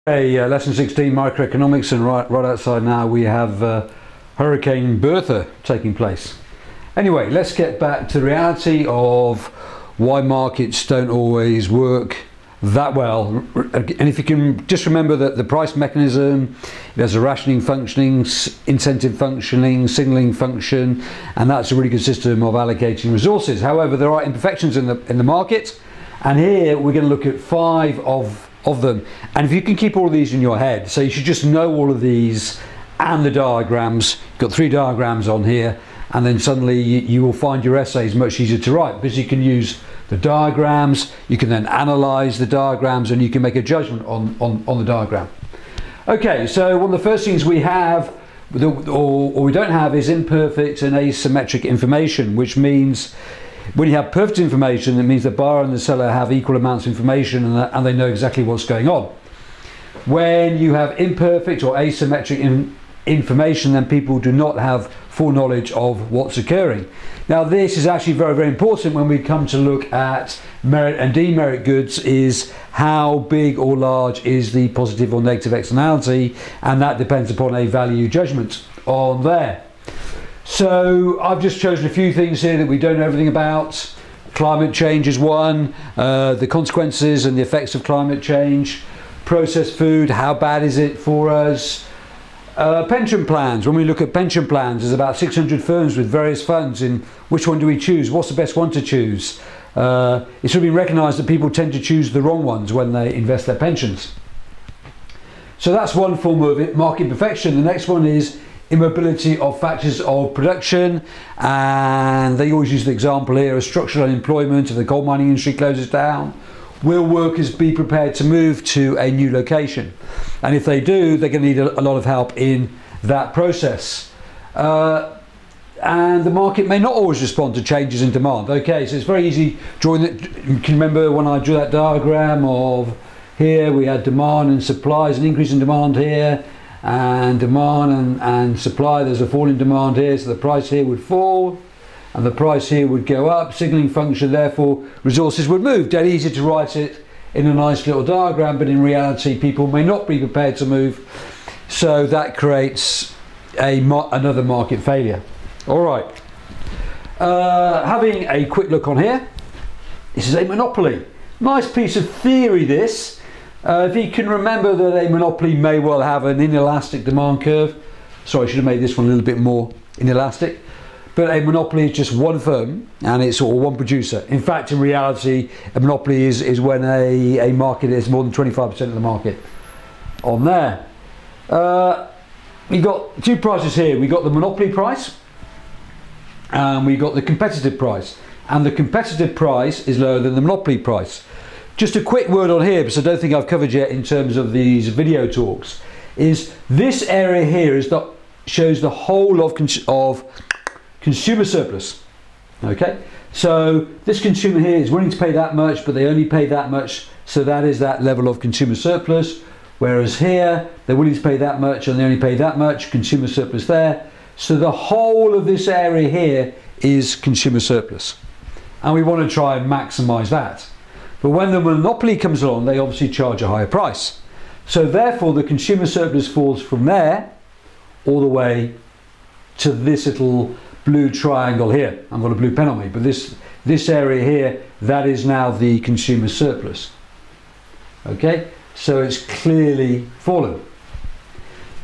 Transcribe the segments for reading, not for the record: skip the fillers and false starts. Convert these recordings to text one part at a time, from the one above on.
Lesson 16 microeconomics, and right outside now we have Hurricane Bertha taking place. Anyway, let's get back to the reality of why markets don't always work that well. And if you can just remember that the price mechanism, there's a rationing functioning, incentive functioning, signaling function, and that's a really good system of allocating resources. However, there are imperfections in the market, and here we're going to look at 5 of them. And if you can keep all of these in your head, so you should just know all of these and the diagrams. You've got 3 diagrams on here, and then suddenly you will find your essays much easier to write, because you can use the diagrams, you can then analyze the diagrams, and you can make a judgment on the diagram. Okay, so one of the first things we have, or we don't have, is imperfect and asymmetric information, which means when you have perfect information, it means the buyer and the seller have equal amounts of information, and they know exactly what's going on. When you have imperfect or asymmetric information, then people do not have full knowledge of what's occurring. Now, this is actually very, very important when we come to look at merit and demerit goods, is how big or large is the positive or negative externality, and that depends upon a value judgment on there. So I've just chosen a few things here that we don't know everything about. Climate change is one, the consequences and the effects of climate change. Processed food, how bad is it for us? Pension plans. When we look at pension plans, there's about 600 firms with various funds. In which one do we choose? What's the best one to choose? It's sort of been recognised that people tend to choose the wrong ones when they invest their pensions. So that's one form of market perfection. The next one is immobility of factors of production, and they always use the example here of structural unemployment. If the coal mining industry closes down, will workers be prepared to move to a new location? And if they do, they're going to need a lot of help in that process. And the market may not always respond to changes in demand. Okay, so it's very easy drawing that. You can remember when I drew that diagram of here we had demand and supply, an increase in demand here, and demand and supply, there's a fall in demand here, so the price here would fall and the price here would go up, signaling function, therefore resources would move. Dead easy to write it in a nice little diagram, but in reality people may not be prepared to move, so that creates another market failure. Alright, having a quick look on here, this is a monopoly. Nice piece of theory this. If you can remember that a monopoly may well have an inelastic demand curve. Sorry, I should have made this one a little bit more inelastic. But a monopoly is just one firm, and it's or one producer. In fact, in reality, a monopoly is when a market is more than 25% of the market on there. We've got 2 prices here. We've got the monopoly price, and we've got the competitive price. And the competitive price is lower than the monopoly price. Just a quick word on here, because I don't think I've covered yet in terms of these video talks, is this area here shows the whole of consumer surplus. Okay, so this consumer here is willing to pay that much, but they only pay that much, so that is that level of consumer surplus. Whereas here, they're willing to pay that much and they only pay that much, consumer surplus there. So the whole of this area here is consumer surplus. And we want to try and maximize that. But when the monopoly comes along, they obviously charge a higher price. So therefore the consumer surplus falls from there all the way to this little blue triangle here. I've got a blue pen on me, but this area here, that is now the consumer surplus. Okay, so it's clearly fallen.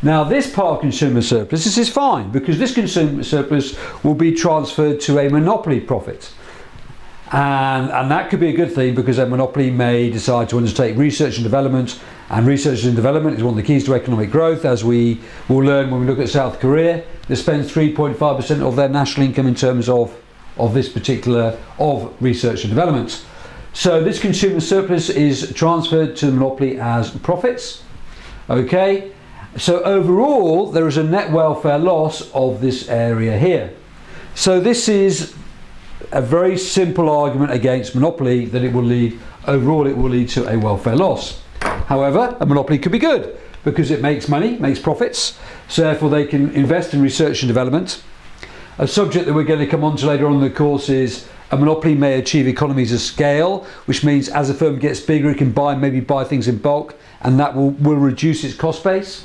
Now this part of consumer surplus, this is fine, because this consumer surplus will be transferred to a monopoly profit. And that could be a good thing, because a monopoly may decide to undertake research and development, and research and development is one of the keys to economic growth, as we will learn when we look at South Korea. They spend 3.5% of their national income in terms of this particular research and development. So this consumer surplus is transferred to the monopoly as profits. Okay, so overall there is a net welfare loss of this area here. So this is a very simple argument against monopoly, that it will lead, overall it will lead to a welfare loss. However, a monopoly could be good, because it makes money, makes profits, so therefore they can invest in research and development. A subject that we're going to come on to later on in the course is A monopoly may achieve economies of scale, which means as a firm gets bigger, it can maybe buy things in bulk, and that will reduce its cost base.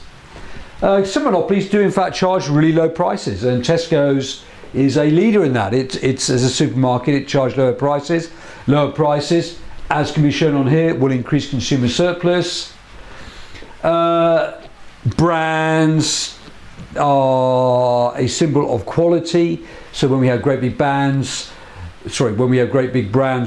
Some monopolies do in fact charge really low prices, and Tesco's is a leader in that. It's as a supermarket, it charges lower prices. Lower prices, as can be shown on here, will increase consumer surplus. Brands are a symbol of quality, so when we have great big brands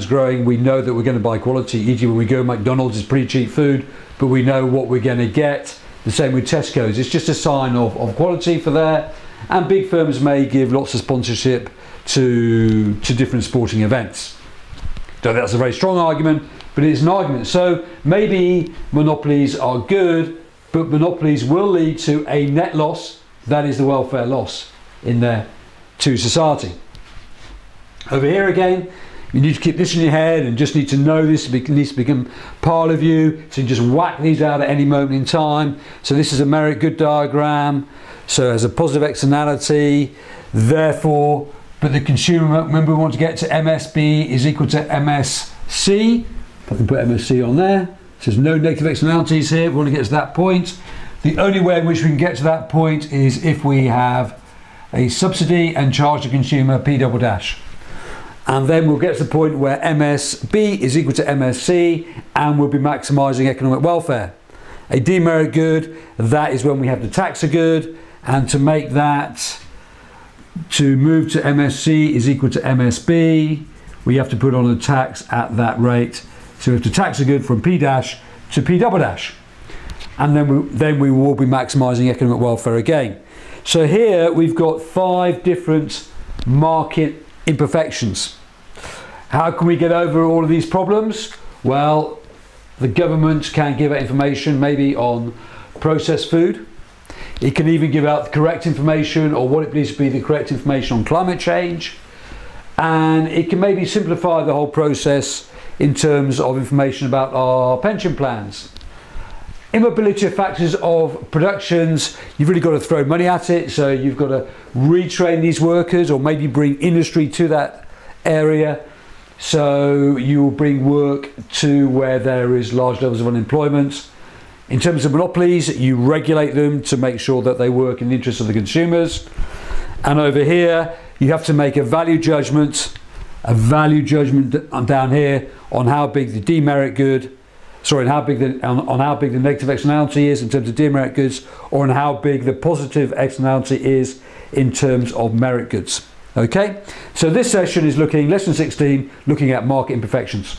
growing, we know that we're going to buy quality. E.g. when we go to McDonald's, it's pretty cheap food, but we know what we're going to get. The same with Tesco's, it's just a sign of quality for there. And big firms may give lots of sponsorship to different sporting events. So that's a very strong argument, but it's an argument. So maybe monopolies are good, but monopolies will lead to a net loss, that is the welfare loss in there to society. Over here again, you need to keep this in your head and just need to know this, it needs to become part of you, so you just whack these out at any moment in time. So this is a merit good diagram, so it has a positive externality, therefore, but the consumer, remember we want to get to MSB is equal to MSC, if I can put MSC on there, so there's no negative externalities here, we want to get to that point. The only way in which we can get to that point is if we have a subsidy and charge the consumer P double dash. And then we'll get to the point where MSB is equal to MSC and we'll be maximising economic welfare. A demerit good, that is when we have the taxer good, and to make that, to move to MSC is equal to MSB, we have to put on a tax at that rate. So we have to tax a good from P dash to P double dash. And then we will be maximising economic welfare again. So here we've got 5 different market imperfections. How can we get over all of these problems? Well, the government can give out information maybe on processed food. It can even give out the correct information or what it believes to be the correct information on climate change. And it can maybe simplify the whole process in terms of information about our pension plans. Immobility of factors of productions, you've really got to throw money at it, so you've got to retrain these workers or maybe bring industry to that area, so you will bring work to where there is large levels of unemployment. In terms of monopolies, you regulate them to make sure that they work in the interest of the consumers. And over here you have to make a value judgment down here on how big the demerit good, on how big the negative externality is in terms of demerit goods, or on how big the positive externality is in terms of merit goods. Okay, so this session is lesson 16, looking at market imperfections.